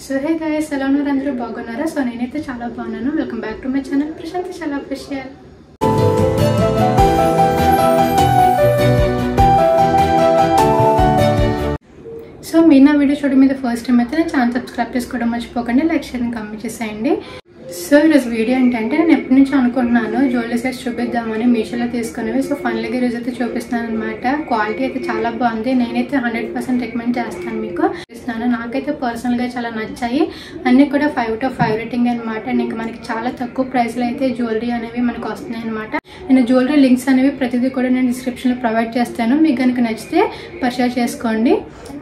So hey guys, hello Narendra Bagunara. So నేనైతే చాలా బాగున్నాను. Welcome back to my channel Prashanti చాలా అఫీషియల్. సో మీరు నా వీడియో చూడడం మీద ఫస్ట్ టైం అయితే నా ఛానల్ సబ్స్క్రైబ్ చేసుకోవడం మర్చిపోకండి, లైక్ షేర్ అండ్ కామెంట్ చేసేయండి. సో ఈరోజు వీడియో ఏంటంటే నేను ఎప్పటి నుంచి అనుకుంటున్నాను జ్యువెలరీ సెట్స్ చూపిద్దామని మీషోలో తీసుకునేవి. సో ఫైనల్గా ఈరోజు అయితే చూపిస్తాను అనమాట. క్వాలిటీ అయితే చాలా బాగుంది. నేనైతే 100% రికమెండ్ చేస్తాను మీకు. నాకైతే పర్సనల్గా చాలా నచ్చాయి. అన్నీ కూడా 5 out of 5 రేటింగ్ అనమాట. ఇంకా మనకి చాలా తక్కువ ప్రైస్లో అయితే జ్యువెలరీ అనేవి మనకు వస్తున్నాయి అనమాట. నేను జ్యువెలరీ లింక్స్ అనేవి ప్రతిదీ కూడా నేను డిస్క్రిప్షన్లో ప్రొవైడ్ చేస్తాను. మీకు కనుక నచ్చితే పర్చేస్ చేసుకోండి.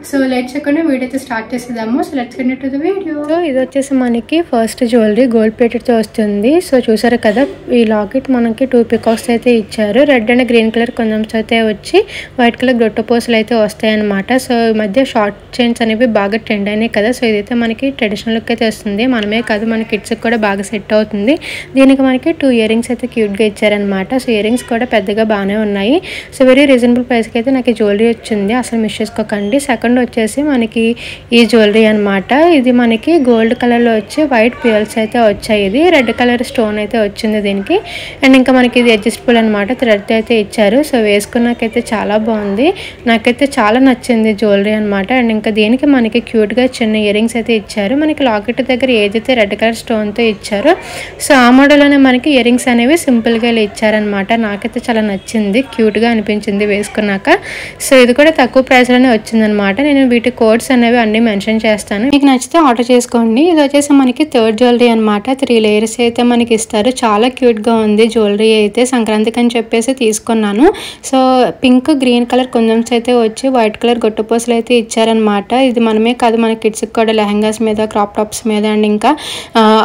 సో లేట్ చేయకుండా వీడియో అయితే స్టార్ట్ చేసేద్దాము. So let's get into the video. So ఇది వచ్చేసి మనకి ఫస్ట్ జ్యువెలరీ గోల్డ్ ప్లేటెడ్తో వస్తుంది. సో చూసారు కదా, ఈ లాకెట్ మనకి 2 పికాక్స్ అయితే ఇచ్చారు. రెడ్ అండ్ గ్రీన్ కలర్ కొంచెం అయితే వచ్చి వైట్ కలర్ గొట్టపోసలు అయితే వస్తాయి అనమాట. సో ఈ మధ్య షార్ట్ చైన్స్ అనేవి బాగా ట్రెండ్ అయినాయి కదా. సో ఇదైతే మనకి ట్రెడిషనల్ లుక్ అయితే వస్తుంది. మనమే కాదు, మన కిడ్స్కి కూడా బాగా సెట్ అవుతుంది. దీనికి మనకి 2 ఇయర్ రింగ్స్ అయితే క్యూట్గా ఇచ్చారనమాట. సో ఇయర్ రింగ్స్ కూడా పెద్దగా బాగానే ఉన్నాయి. సో వెరీ రీజనబుల్ ప్రైస్కి అయితే నాకు జ్యువెలరీ వచ్చింది, అసలు మిస్ చేసుకోకండి. సెకండ్ వచ్చేసి మనకి ఈ జ్యువెలరీ అనమాట. ఇది మనకి గోల్డ్ కలర్లో వచ్చి వైట్ పియర్స్ అయితే వచ్చాయి. ఇది రెడ్ కలర్ స్టోన్ అయితే వచ్చింది దీనికి. అండ్ ఇంకా మనకి ఇది అడ్జస్టబుల్ అనమాట, థ్రెడ్ అయితే ఇచ్చారు. సో వేసుకున్నాకైతే చాలా బాగుంది, నాకైతే చాలా నచ్చింది జ్యువెలరీ అనమాట. అండ్ ఇంకా దీనికి మనకి క్యూట్గా చిన్న ఇయర్ రింగ్స్ అయితే ఇచ్చారు. మనకి లాకెట్ దగ్గర ఏదైతే రెడ్ కలర్ స్టోన్తో ఇచ్చారో సో ఆ మోడల్లోనే మనకి ఇయర్ రింగ్స్ అనేవి సింపుల్గా ఇచ్చారనమాట. నాకైతే చాలా నచ్చింది, క్యూట్గా అనిపించింది వేసుకున్నాక. సో ఇది కూడా తక్కువ ప్రైస్లోనే వచ్చిందనమాట. నేను వీటి కోడ్స్ అనేవి అన్ని మెన్షన్ చేస్తాను, మీకు నచ్చితే ఆర్డర్ చేసుకోండి. ఇది వచ్చేసి మనకి థర్డ్ జ్యువెలరీ అనమాట. 3 లేయర్స్ అయితే మనకి ఇస్తారు. చాలా క్యూట్గా ఉంది జ్యువెలరీ అయితే. సంక్రాంతికి అని చెప్పేసి తీసుకున్నాను. సో పింక్ గ్రీన్ కలర్ కొంచెం అయితే వచ్చి వైట్ కలర్ గొట్టపోసలు అయితే ఇచ్చారనమాట. ఇది మనమే కాదు, మన కిడ్స్కి కూడా లెహంగాస్ మీద, క్రాప్ టాప్స్ మీద అండ్ ఇంకా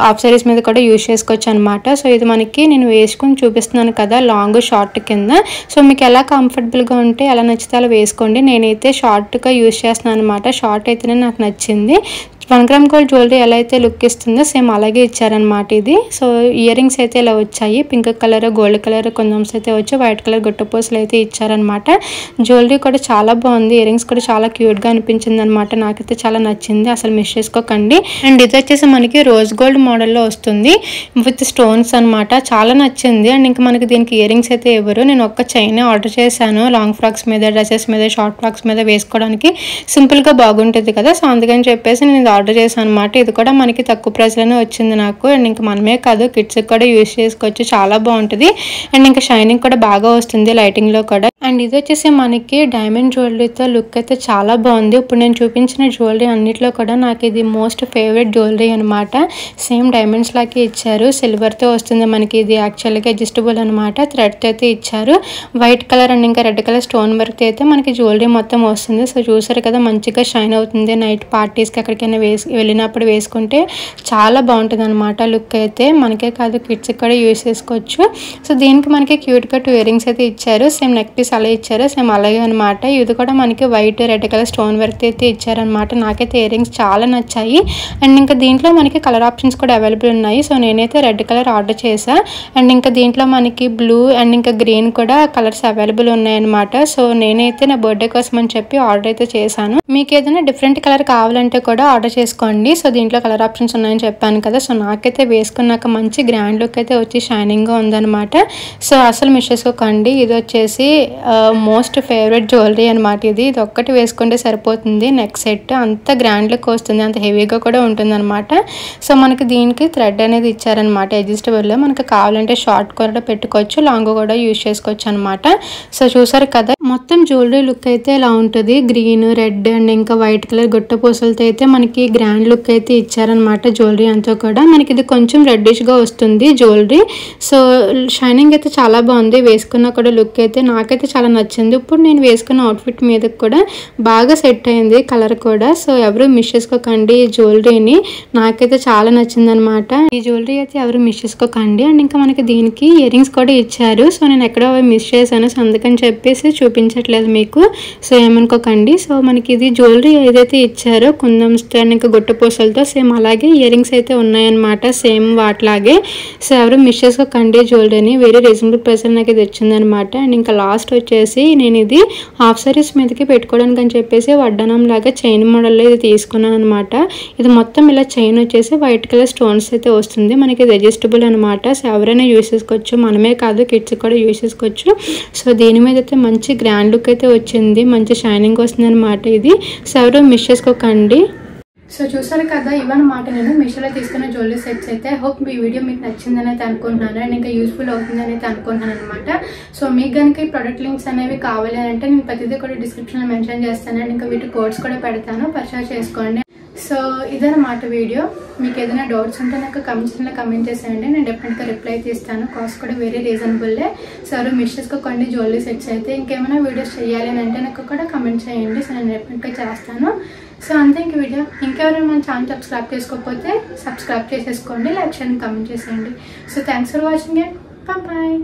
హాఫ్ సారీస్ మీద కూడా యూజ్ చేసుకోవచ్చు అనమాట. సో ఇది మనకి నేను వేసుకొని చూపిస్తున్నాను కదా, లాంగ్ షార్ట్ కింద. సో మీకు ఎలా కంఫర్టబుల్గా ఉంటే ఎలా నచ్చితే అలా వేసుకోండి. నేనైతే షార్ట్గా యూజ్ చేస్తున్నాను అనమాట. షార్ట్ అయితేనే నాకు నచ్చింది. 1 గ్రామ్ గోల్డ్ జ్యువెలరీ ఎలా అయితే లుక్ ఇస్తుందో సేమ్ అలాగే ఇచ్చారనమాట ఇది. సో ఇయర్ రింగ్స్ అయితే ఇలా వచ్చాయి, పింక్ కలర్ గోల్డ్ కలర్ కొంచెం అయితే వచ్చి వైట్ కలర్ గుట్టపోసలు అయితే ఇచ్చారనమాట. జ్యువెలరీ కూడా చాలా బాగుంది, ఇయర్ రింగ్స్ కూడా చాలా క్యూట్గా అనిపించింది అనమాట. నాకైతే చాలా నచ్చింది, అసలు మిస్ చేసుకోకండి. అండ్ ఇది వచ్చేసి మనకి రోజ్ గోల్డ్ మోడల్లో వస్తుంది విత్ స్టోన్స్ అనమాట. చాలా నచ్చింది. అండ్ ఇంకా మనకి దీనికి ఇయర్ రింగ్స్ అయితే ఇవ్వరు. నేను ఒక్క చైన్ ఆర్డర్ చేశాను, లాంగ్ ఫ్రాక్స్ మీద, డ్రెస్సెస్ మీద, షార్ట్ ఫ్రాక్స్ మీద వేసుకోవడానికి సింపుల్గా బాగుంటుంది కదా. సో అందుకని చెప్పేసి నేను ఆర్డర్ చేశాను అనమాట. ఇది కూడా మనకి తక్కువ ప్రైస్లోనే వచ్చింది నాకు. అండ్ ఇంకా మనమే కాదు, కిడ్స్కి కూడా యూజ్ చేసుకోవచ్చు, చాలా బాగుంటుంది. అండ్ ఇంకా షైనింగ్ కూడా బాగా వస్తుంది లైటింగ్లో కూడా. అండ్ ఇది వచ్చేసి మనకి డైమండ్ జ్యువెలరీతో లుక్ అయితే చాలా బాగుంది. ఇప్పుడు నేను చూపించిన జ్యువెలరీ అన్నిట్లో కూడా నాకు ఇది మోస్ట్ ఫేవరెట్ జ్యువెలరీ అనమాట. సేమ్ డైమండ్స్ లాగే ఇచ్చారు, సిల్వర్తో వస్తుంది మనకి. ఇది యాక్చువల్గా అడ్జస్టబుల్ అనమాట, థ్రెడ్తో అయితే ఇచ్చారు. వైట్ కలర్ అండ్ ఇంకా రెడ్ కలర్ స్టోన్ వర్క్ అయితే మనకి జ్యువెలరీ మొత్తం వస్తుంది. సో చూసారు కదా, మంచిగా షైన్ అవుతుంది. నైట్ పార్టీస్కి ఎక్కడికైనా వెళ్ళినప్పుడు వేసుకుంటే చాలా బాగుంటుంది అనమాట లుక్ అయితే. మనకే కాదు, కిడ్స్కి కూడా యూజ్ చేసుకోవచ్చు. సో దీనికి మనకి క్యూట్గా 2 ఇయర్ రింగ్స్ అయితే ఇచ్చారు. సేమ్ నెక్ పీస్ అలా ఇచ్చారు, సేమ్ అలాగే అనమాట. ఇది కూడా మనకి white red colour stone work అయితే ఇచ్చారనమాట. నాకైతే ఇయర్ రింగ్స్ చాలా నచ్చాయి. అండ్ ఇంకా దీంట్లో మనకి కలర్ ఆప్షన్స్ కూడా అవైలబుల్ ఉన్నాయి. సో నేనైతే రెడ్ కలర్ ఆర్డర్ చేసా. అండ్ ఇంకా దీంట్లో మనకి బ్లూ అండ్ ఇంకా గ్రీన్ కూడా కలర్స్ అవైలబుల్ ఉన్నాయన్నమాట. సో నేనైతే నా బర్త్డే కోసం అని చెప్పి ఆర్డర్ అయితే చేశాను. మీకు ఏదైనా డిఫరెంట్ కలర్ కావాలంటే కూడా ఆర్డర్ చేసుకోండి. సో దీంట్లో కలర్ ఆప్షన్స్ ఉన్నాయని చెప్పాను కదా. సో నాకైతే వేసుకున్నాక మంచి గ్రాండ్ లుక్ అయితే వచ్చి షైనింగ్గా ఉందన్నమాట. సో అసలు మిస్ చేసుకోకండి. ఇది వచ్చేసి మోస్ట్ ఫేవరెట్ జ్యువెలరీ అనమాట. ఇది ఒక్కటి వేసుకుంటే సరిపోతుంది. నెక్ సెట్ అంత గ్రాండ్ లుక్ వస్తుంది, అంత హెవీగా కూడా ఉంటుంది అనమాట. సో మనకి దీనికి థ్రెడ్ అనేది ఇచ్చారనమాట అడ్జస్టబుల్లో. మనకి కావాలంటే షార్ట్ కూడా పెట్టుకోవచ్చు, లాంగ్ కూడా యూజ్ చేసుకోవచ్చు అనమాట. సో చూసారు కదా, మొత్తం జ్యువెలరీ లుక్ అయితే ఇలా ఉంటుంది. గ్రీన్, రెడ్ అండ్ ఇంకా వైట్ కలర్ గుట్టపూసలతో అయితే మనకి గ్రాండ్ లుక్ అయితే ఇచ్చారనమాట. జ్యువెలరీ అంతా కూడా మనకి ఇది కొంచెం రెడ్డిష్గా వస్తుంది జ్యువెలరీ. సో షైనింగ్ అయితే చాలా బాగుంది. వేసుకున్న కూడా లుక్ అయితే నాకైతే చాలా నచ్చింది. ఇప్పుడు నేను వేసుకున్న అవుట్ఫిట్ మీద కూడా బాగా సెట్ అయింది కలర్ కూడా. సో ఎవరు మిస్ చేసుకోకండి ఈ జ్యువెలరీని, నాకైతే చాలా నచ్చింది అనమాట. ఈ జ్యువెలరీ అయితే ఎవరు మిస్ చేసుకోకండి. అండ్ ఇంకా మనకి దీనికి ఇయర్ రింగ్స్ కూడా ఇచ్చారు. సో నేను ఎక్కడో మిస్ చేశాను, సో అందుకని చెప్పేసి చూపించట్లేదు మీకు, సో ఏమనుకోకండి. సో మనకి ఇది జ్యువెలరీ ఏదైతే ఇచ్చారో కుందన్స్ ఇంకా గుట్ట పూసలతో సేమ్ అలాగే ఇయర్ రింగ్స్ అయితే ఉన్నాయన్నమాట సేమ్ వాటిలాగే. సో ఎవరు మిస్ చేసుకోకండి జ్యువెలరీని, వెరీ రీజనబుల్ ప్రైస్ నాకు ఇది వచ్చిందనమాట. అండ్ ఇంకా లాస్ట్ వచ్చేసి నేను ఇది హాఫ్ సారీస్ మీదకి పెట్టుకోవడానికి అని చెప్పేసి వడ్డానం లాగా చైన్ మోడల్లో ఇది తీసుకున్నాను అనమాట. ఇది మొత్తం ఇలా చైన్ వచ్చేసి వైట్ కలర్ స్టోన్స్ అయితే వస్తుంది, మనకి ఇది అడ్జస్టబుల్ అనమాట. సో ఎవరైనా యూస్ చేసుకోవచ్చు, మనమే కాదు కిడ్స్ కూడా యూస్ చేసుకోవచ్చు. సో దీని మీద అయితే మంచి గ్రాండ్ లుక్ అయితే వచ్చింది, మంచి షైనింగ్ వస్తుంది అనమాట ఇది. సో ఎవరు మిస్ చేసుకోకండి. సో చూసారు కదా, ఇవన్నమాట నేను మీషోలో తీసుకున్న జ్యువెలరీ సెట్స్ అయితే. హోప్ ఈ వీడియో మీకు నచ్చిందని అయితే అనుకుంటున్నాను అండ్ ఇంకా యూస్ఫుల్ అవుతుందని అయితే అనుకుంటున్నాను అనమాట. సో మీకు కనుక ఈ ప్రొడక్ట్ లింక్స్ అనేవి కావాలి అంటే నేను ప్రతిదీ కూడా డిస్క్రిప్షన్లో మెన్షన్ చేస్తాను అండ్ ఇంకా వీటి కోడ్స్ కూడా పెడతాను, పర్చేస్ చేసుకోండి. సో ఇదన్నమాట వీడియో. మీకు ఏదైనా డౌట్స్ ఉంటే నాకు కమెంట్స్లో కమెంట్ చేసేయండి, నేను డెఫినెట్గా రిప్లై అయితే ఇస్తాను. కాస్ట్ కూడా వెరీ రీజనబుల్లే. సో మిస్ చేసుకోకండి జ్యువెలరీ సెట్స్ అయితే. ఇంకేమైనా వీడియోస్ చేయాలి అని అంటే నాకు కూడా కమెంట్ చేయండి, సో నేను డెఫినెట్గా చేస్తాను. సో అంతే ఇంక వీడియో. ఇంకెవరైనా మన ఛానల్ సబ్స్క్రైబ్ చేసుకోకపోతే సబ్స్క్రైబ్ చేసేసుకోండి, లైక్ చేయండి, కమెంట్ చేసేయండి. So thanks for watching it. Bye.